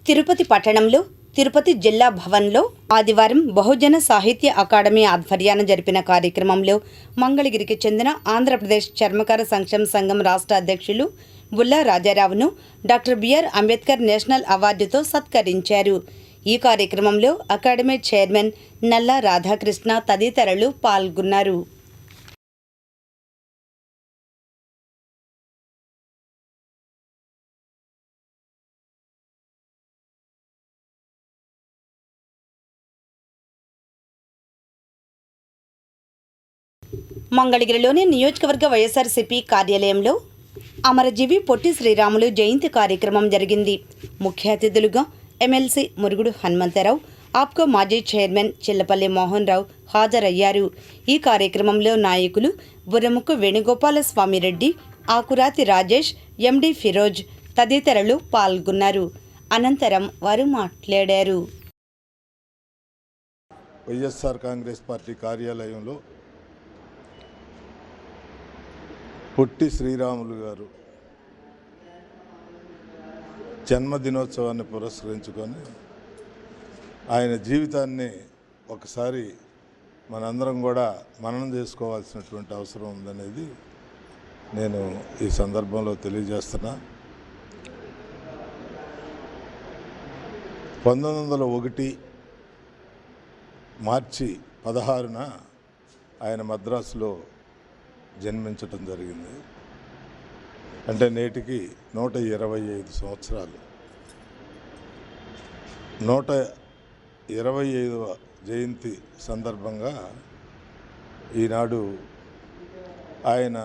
తిరుపతి పట్టణంలో తిరుపతి జిల్లా భవన్లో ఆదివారం బహుజన సాహిత్య అకాడమీ ఆధ్వర్యాన జరిపిన కార్యక్రమంలో మంగళగిరికి చెందిన ఆంధ్రప్రదేశ్ చర్మకార సంక్షేమ సంఘం రాష్ట్ర అధ్యక్షులు బుల్లా రాజారావును డాక్టర్ బిఆర్ అంబేద్కర్ నేషనల్ అవార్డుతో సత్కరించారు. ఈ కార్యక్రమంలో అకాడమీ చైర్మన్ నల్లా రాధాకృష్ణ తదితరులు పాల్గొన్నారు. మంగళగిరిలోని నియోజకవర్గ వైఎస్ఆర్సీపీ కార్యాలయంలో అమరజీవి పొట్టి శ్రీరాములు జయంతి కార్యక్రమం జరిగింది. ముఖ్య అతిథులుగా ఎమ్మెల్సీ మురుగుడు హనుమంతరావు, ఆప్కో మాజీ చైర్మన్ చిల్లపల్లి మోహన్ రావు హాజరయ్యారు. ఈ కార్యక్రమంలో నాయకులు బుర్రముక్కు వేణుగోపాల స్వామిరెడ్డి, ఆకురాతి రాజేష్, ఎండి ఫిరోజ్ తదితరులు పాల్గొన్నారు. అనంతరం వారు మాట్లాడారు. వైఎస్ఆర్ కాంగ్రెస్ పార్టీ కార్యాలయంలో పొట్టి శ్రీరాములు గారు జన్మదినోత్సవాన్ని పురస్కరించుకొని ఆయన జీవితాన్ని ఒకసారి మనందరం కూడా మననం చేసుకోవాల్సినటువంటి అవసరం ఉందనేది నేను ఈ సందర్భంలో తెలియజేస్తున్నా. 1901 మార్చి 16న ఆయన మద్రాసులో జన్మించటం జరిగింది. అంటే నేటికి 125 సంవత్సరాలు. 125వ జయంతి సందర్భంగా ఈనాడు ఆయన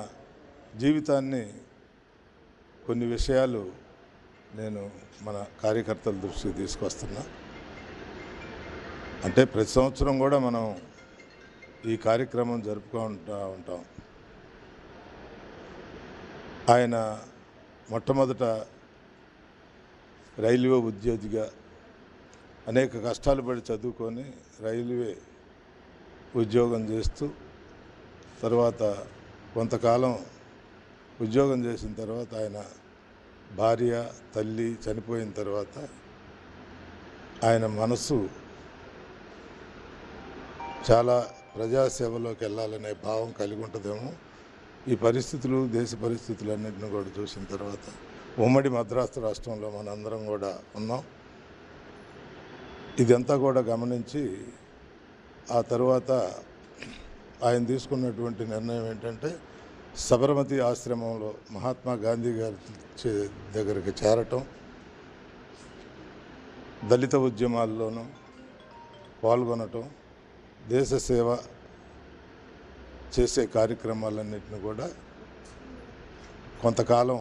జీవితాన్ని కొన్ని విషయాలు నేను మన కార్యకర్తల దృష్టికి తీసుకొస్తున్నా. అంటే ప్రతి సంవత్సరం కూడా మనం ఈ కార్యక్రమం జరుపుకుంటూ ఉంటాం. ఆయన మొట్టమొదట రైల్వే ఉద్యోగిగా అనేక కష్టాలు పడి చదువుకొని రైల్వే ఉద్యోగం చేస్తూ తర్వాత కొంతకాలం ఉద్యోగం చేసిన తర్వాత ఆయన భార్య తల్లి చనిపోయిన తర్వాత ఆయన మనసు చాలా ప్రజాసేవలోకి వెళ్ళాలనే భావం కలిగి ఉంటుందేమో. ఈ పరిస్థితులు, దేశ పరిస్థితులన్నింటినీ కూడా చూసిన తర్వాత ఉమ్మడి మద్రాసు రాష్ట్రంలో మనందరం కూడా ఉన్నాం. ఇదంతా కూడా గమనించి ఆ తర్వాత ఆయన తీసుకున్నటువంటి నిర్ణయం ఏంటంటే సబర్మతి ఆశ్రమంలో మహాత్మా గాంధీ గారి దగ్గరికి చేరటం, దళిత ఉద్యమాల్లోనూ పాల్గొనటం, దేశ సేవ చేసే కార్యక్రమాలన్నింటినీ కూడా కొంతకాలం